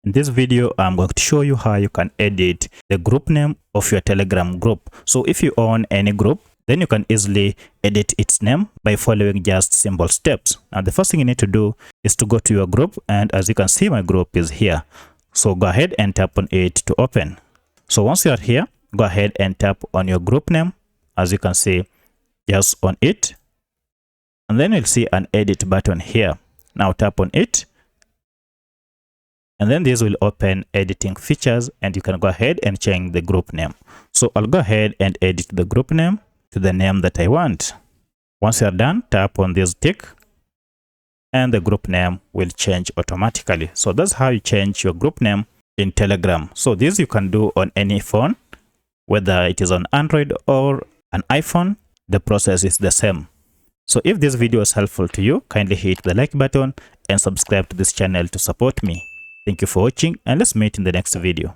In this video, I'm going to show you how you can edit the group name of your Telegram group. So if you own any group, then you can easily edit its name by following just simple steps. Now, the first thing you need to do is to go to your group, and as you can see, my group is here. So go ahead and tap on it to open. So once you are here, go ahead and tap on your group name. As you can see, just on it. And then you'll see an edit button here. Now tap on it. And then this will open editing features, and you can go ahead and change the group name. So I'll go ahead and edit the group name to the name that I want. Once you're done, tap on this tick and the group name will change automatically. So that's how you change your group name in Telegram. So this you can do on any phone, whether it is on Android or an iPhone, the process is the same. So if this video is helpful to you, kindly hit the like button and subscribe to this channel to support me. Thank you for watching, and let's meet in the next video.